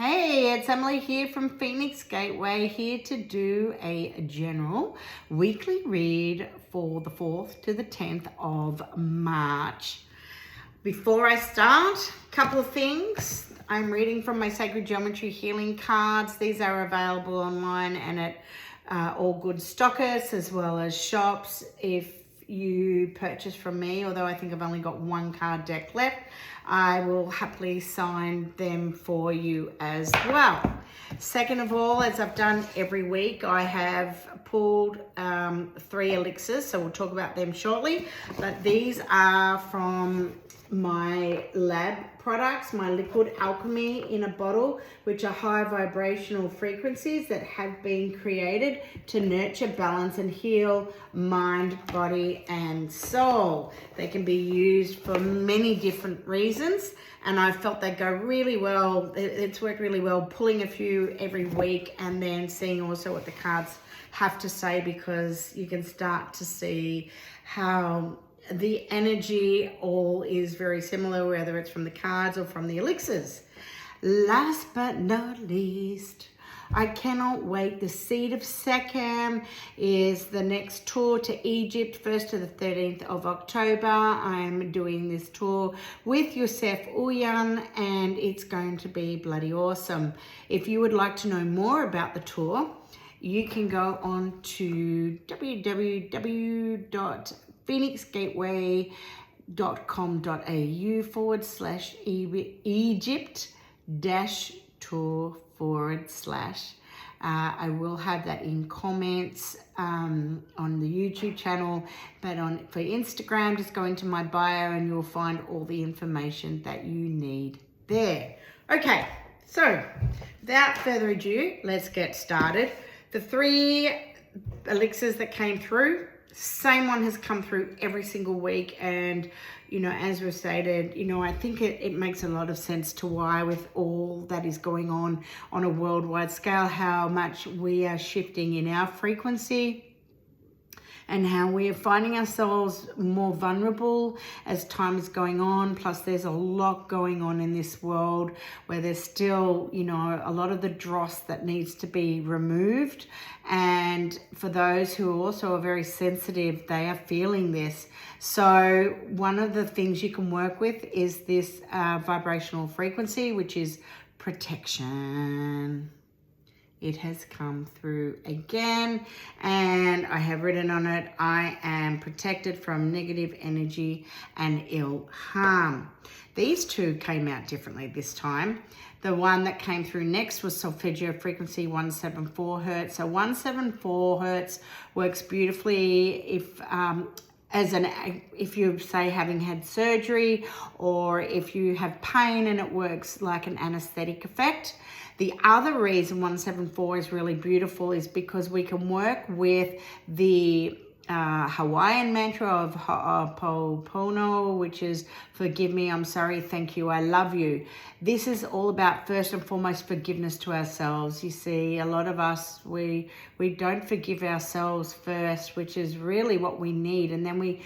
Hey, it's Emily here from Phoenix Gateway, here to do a general weekly read for the 4th to the 10th of March. Before I start, a couple of things. I'm reading from my Sacred Geometry Healing cards. These are available online and at all good stockists as well as shops. If you purchase from me, although I think I've only got one card deck left, I will happily sign them for you as well. Second of all, as I've done every week, I have pulled 3 elixirs, so we'll talk about them shortly. But these are from my L.A.B products, my liquid Alchemy in a bottle, which are high vibrational frequencies that have been created to nurture, balance and heal mind, body and soul. They can be used for many different reasons, and I felt they go really well. It's worked really well pulling a few every week and then seeing also what the cards have to say, because you can start to see how the energy all is very similar, whether it's from the cards or from the elixirs. Last but not least, I cannot wait. The Seed of Sekhem is the next tour to Egypt, 1st to the 13th of October. I'm doing this tour with Yosef Uyan, and it's going to be bloody awesome. If you would like to know more about the tour, you can go on to www.phoenixgateway.com.au/Egypt-tour/. I will have that in comments on the YouTube channel, but for Instagram, just go into my bio and you'll find all the information that you need there. Okay, so without further ado, let's get started. The 3 elixirs that came through, same one has come through every single week, and as we've stated, I think it makes a lot of sense to why, with all that is going on a worldwide scale, how much we are shifting in our frequency and how we are finding ourselves more vulnerable as time is going on. Plus there's a lot going on in this world where there's still, a lot of the dross that needs to be removed. And for those who also are very sensitive, they are feeling this. So one of the things you can work with is this vibrational frequency, which is protection. It has come through again, and I have written on it, I am protected from negative energy and ill harm. These two came out differently this time. The one that came through next was solfeggio frequency 174 hertz. So 174 hertz works beautifully if you say having had surgery, or if you have pain, and it works like an anesthetic effect. The other reason 174 is really beautiful is because we can work with the Hawaiian mantra of Ho'oponopono, which is forgive me, I'm sorry, thank you, I love you. This is all about, first and foremost, forgiveness to ourselves. You see, a lot of us, we don't forgive ourselves first, which is really what we need. And then we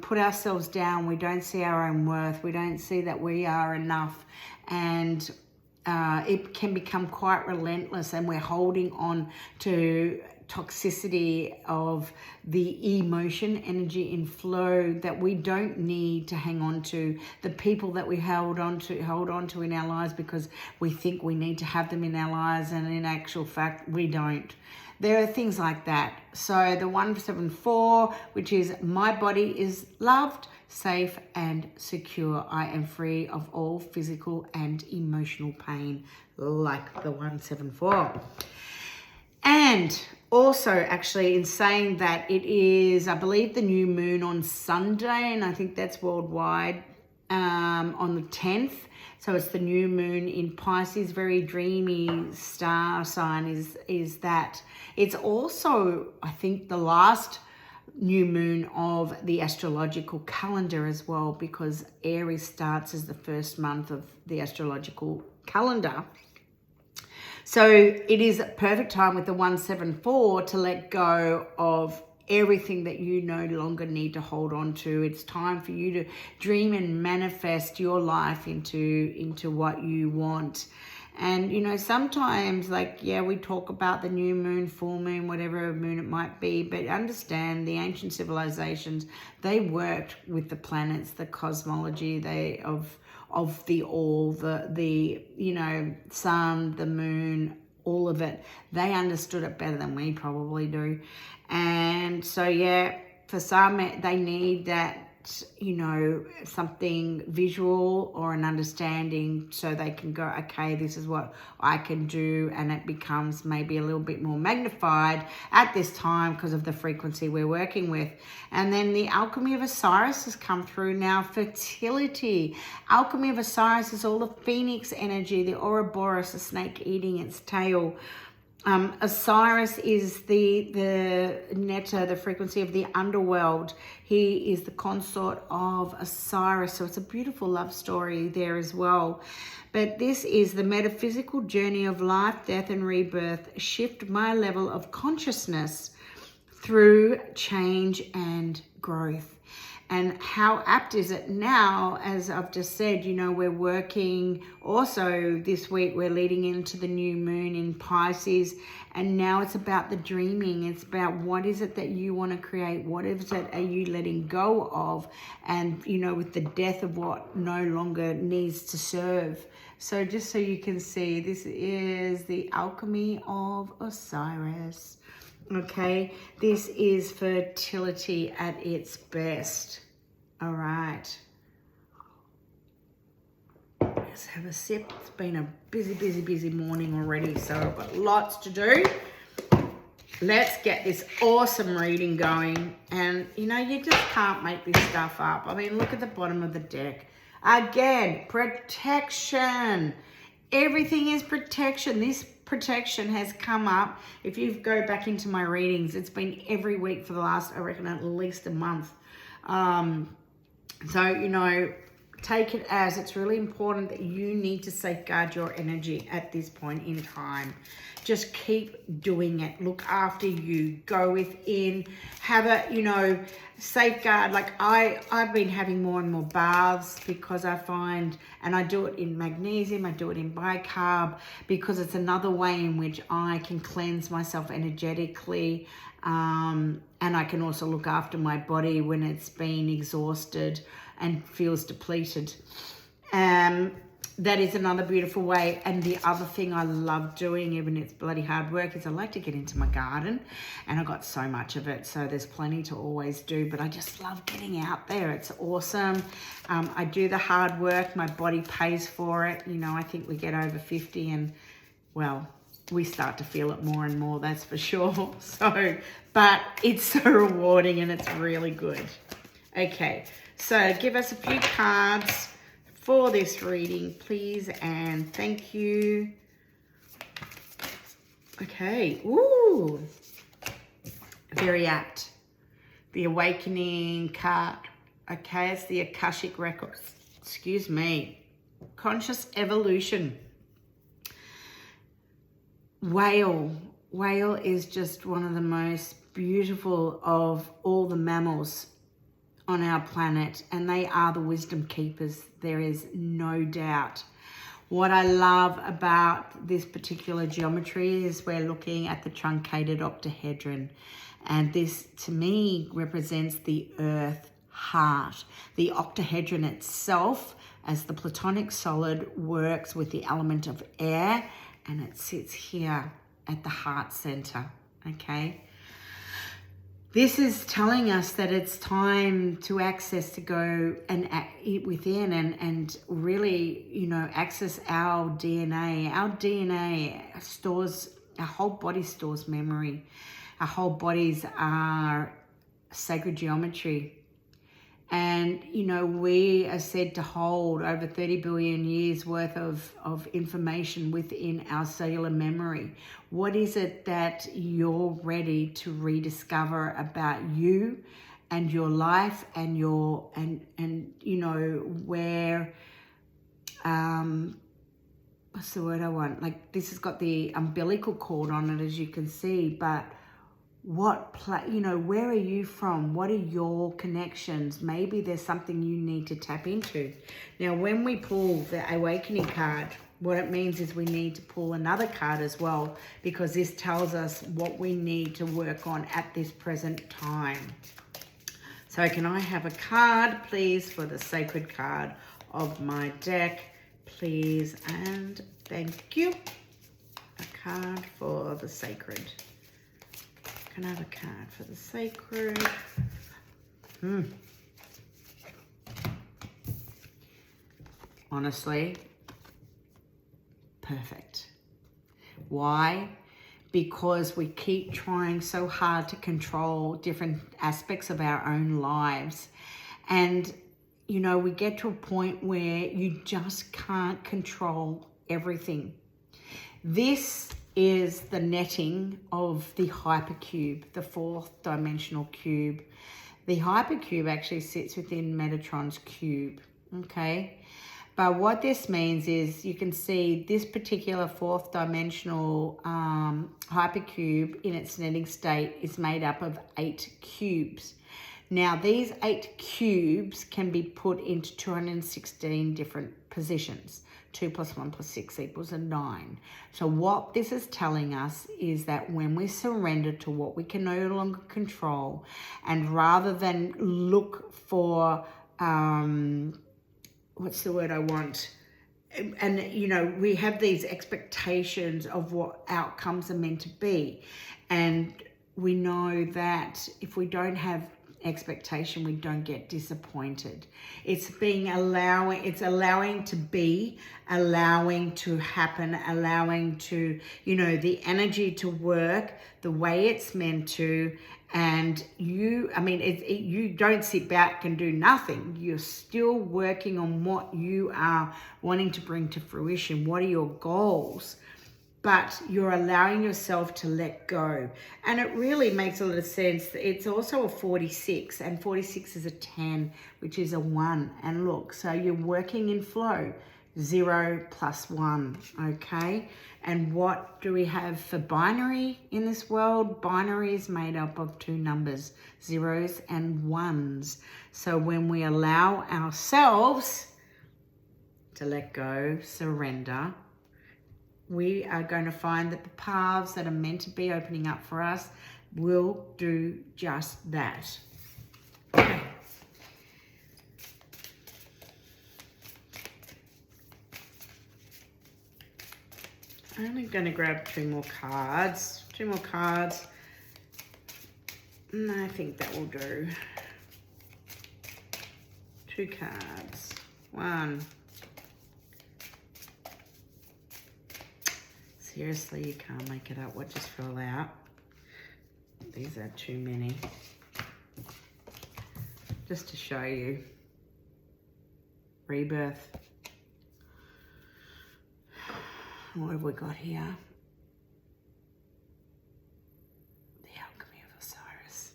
put ourselves down. We don't see our own worth. We don't see that we are enough. And it can become quite relentless, and we're holding on to toxicity of the emotion, energy and flow that we don't need to hang on to. The people that we hold on to in our lives because we think we need to have them in our lives, and in actual fact we don't. There are things like that. So the 174, which is my body is loved, safe and secure. I am free of all physical and emotional pain, like the 174. And also, actually, in saying that, it is, I believe, the new moon on Sunday, and I think that's worldwide, on the 10th. So it's the new moon in Pisces, very dreamy star sign is that. It's also, I think, the last new moon of the astrological calendar as well, because Aries starts as the first month of the astrological calendar. So it is a perfect time with the 174 to let go of everything that you no longer need to hold on to. It's time for you to dream and manifest your life into what you want. And, you know, sometimes, like, yeah, we talk about the new moon, full moon, whatever moon it might be, but understand the ancient civilizations, they worked with the planets, the cosmology of the all, the you know, sun, the moon, all of it. They understood it better than we probably do. And so, yeah, for some, they need that, you know, something visual or an understanding so they can go, okay, this is what I can do, and it becomes maybe a little bit more magnified at this time because of the frequency we're working with. And then the alchemy of Osiris has come through now. Fertility. Alchemy of Osiris is all the phoenix energy, the Ouroboros, the snake eating its tail. Osiris is the netta, the frequency of the underworld. He is the consort of Osiris. So it's a beautiful love story there as well. But this is the metaphysical journey of life, death, and rebirth. Shift my level of consciousness through change and growth. And how apt is it now, as I've just said, you know, we're working also this week, we're leading into the new moon in Pisces, and now it's about the dreaming. It's about what is it that you want to create? What is it are you letting go of? And, you know, with the death of what no longer needs to serve. So just so you can see, this is the alchemy of Osiris. Okay, this is fertility at its best. All right. Let's have a sip. It's been a busy morning already, so I've got lots to do. Let's get this awesome reading going. And, you know, you just can't make this stuff up. I mean, look at the bottom of the deck. Again, protection. Everything is protection. This protection has come up. If you go back into my readings, it's been every week for the last, I reckon, at least a month. So, you know, take it as it's really important that you need to safeguard your energy at this point in time. Just keep doing it. Look after you. Go within. Have a, you know, safeguard. Like I've been having more and more baths because I find, and I do it in magnesium, I do it in bicarb, because it's another way in which I can cleanse myself energetically. And I can also look after my body when it's been exhausted and feels depleted. That is another beautiful way. And the other thing I love doing, even if it's bloody hard work, is I like to get into my garden, and I've got so much of it, so there's plenty to always do, but I just love getting out there. It's awesome. I do the hard work. My body pays for it. You know, I think we get over 50 and, well, we start to feel it more and more, that's for sure. So, but it's so rewarding and it's really good. Okay, so give us a few cards for this reading, please, and thank you. Okay, ooh, very apt. The Awakening card. Okay, it's the Akashic Records. Excuse me. Conscious Evolution. Whale. Whale is just one of the most beautiful of all the mammals on our planet, and they are the wisdom keepers. There is no doubt. What I love about this particular geometry is we're looking at the truncated octahedron, and this to me represents the earth heart. The octahedron itself, as the platonic solid, works with the element of air, and it sits here at the heart center. Okay, this is telling us that it's time to access, to go and within and really, you know, access our DNA. Our DNA stores, our whole body stores memory. Our whole bodies are sacred geometry. And, you know, we are said to hold over 30 billion years worth of information within our cellular memory. What is it that you're ready to rediscover about you and your life and your, and you know, where, what's the word I want? Like, this has got the umbilical cord on it, as you can see, but where are you from? What are your connections? Maybe there's something you need to tap into. Now, when we pull the Awakening card, what it means is we need to pull another card as well, because this tells us what we need to work on at this present time. So can I have a card, please, for the sacred card of my deck, please, and thank you. A card for the sacred. Can I have a card for the sacred? Honestly, perfect. Why? Because we keep trying so hard to control different aspects of our own lives. And, we get to a point where you just can't control everything. This is the netting of the hypercube, the fourth dimensional cube. The hypercube actually sits within Metatron's cube, okay? But what this means is you can see this particular fourth dimensional hypercube in its netting state is made up of 8 cubes. Now, these 8 cubes can be put into 216 different positions. 2 plus 1 plus 6 equals 9. So what this is telling us is that when we surrender to what we can no longer control, and rather than look for, what's the word I want? And, we have these expectations of what outcomes are meant to be. And we know that if we don't have expectation, we don't get disappointed. It's allowing to be, allowing to happen, allowing to, the energy to work the way it's meant to. And you don't sit back and do nothing. You're still working on what you are wanting to bring to fruition. What are your goals? But you're allowing yourself to let go. And it really makes a lot of sense. It's also a 46, and 46 is a 10, which is a 1. And look, so you're working in flow, 0 plus 1, okay? And what do we have for binary in this world? Binary is made up of 2 numbers, 0s and 1s. So when we allow ourselves to let go, surrender, we are going to find that the paths that are meant to be opening up for us will do just that. Okay. I'm only going to grab 2 more cards. 2 more cards. And I think that will do. 2 cards. 1. Seriously, you can't make it up. What just fell out? These are too many. Just to show you. Rebirth. What have we got here? The Alchemy of Osiris.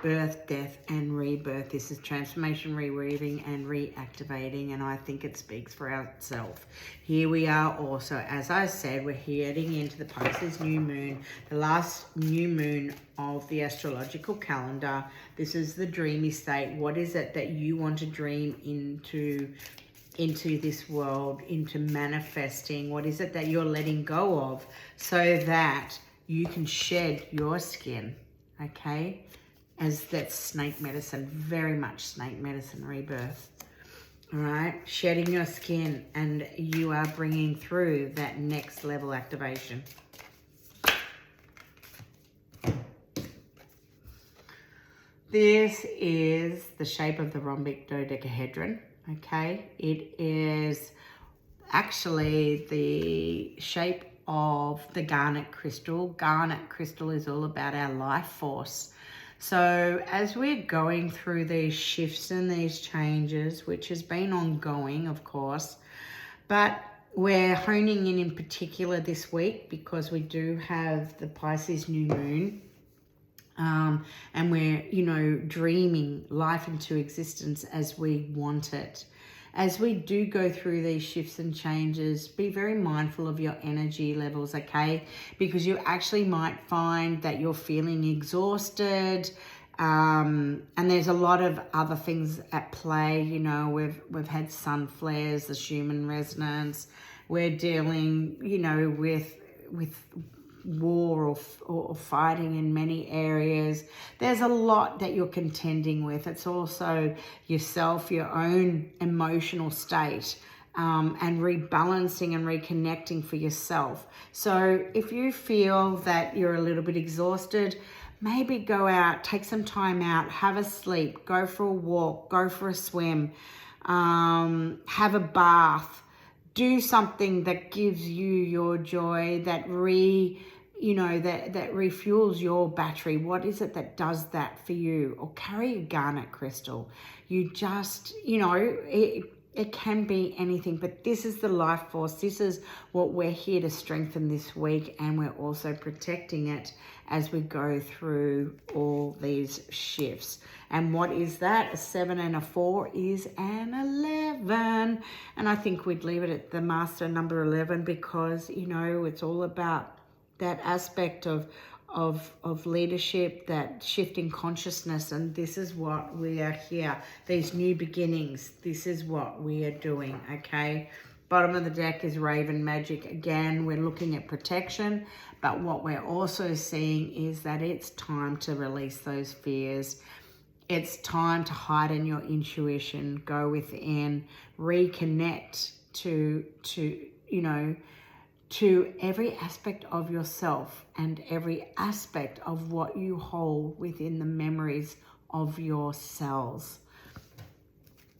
Birth, death, and rebirth. This is transformation, reweaving, and reactivating, and I think it speaks for itself. Here we are also, as I said, we're heading into the Pisces new moon, the last new moon of the astrological calendar. This is the dreamy state. What is it that you want to dream into this world, into manifesting? What is it that you're letting go of so that you can shed your skin, okay? As that's snake medicine, very much snake medicine, rebirth. All right, shedding your skin, and you are bringing through that next level activation. This is the shape of the rhombic dodecahedron, okay? It is actually the shape of the garnet crystal. Garnet crystal is all about our life force. So as we're going through these shifts and these changes, which has been ongoing, of course, but we're honing in particular this week because we do have the Pisces new moon, and we're, dreaming life into existence as we want it. as we do go through these shifts and changes, be very mindful of your energy levels, okay? Because you actually might find that you're feeling exhausted, and there's a lot of other things at play. You know, we've had sun flares, the Schumann resonance. We're dealing, you know, with war or fighting in many areas. There's a lot that you're contending with. It's also yourself, your own emotional state, and rebalancing and reconnecting for yourself. So if you feel that you're a little bit exhausted, maybe go out, take some time out, have a sleep, go for a walk, go for a swim, have a bath, do something that gives you your joy, that refuels your battery. What is it that does that for you? Or carry a garnet crystal. You just, you know, it can be anything, but this is the life force. This is what we're here to strengthen this week, and we're also protecting it as we go through all these shifts. And what is that? A 7 and a 4 is an 11. And I think we'd leave it at the master number 11 because, you know, it's all about that aspect of leadership, that shift in consciousness, and this is what we are here. These new beginnings, this is what we are doing, okay? Bottom of the deck is Raven Magic. Again, we're looking at protection, but what we're also seeing is that it's time to release those fears. It's time to heighten your intuition, go within, reconnect to every aspect of yourself and every aspect of what you hold within the memories of your cells.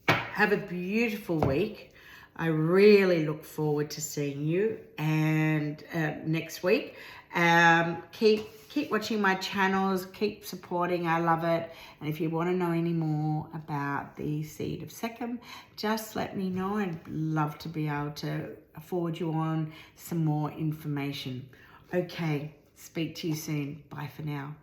Have a beautiful week. I really look forward to seeing you and next week. Keep watching my channels, keep supporting, I love it. And if you want to know any more about the seed of Sekhem, just let me know. I'd love to be able to forward you on some more information. Okay, speak to you soon. Bye for now.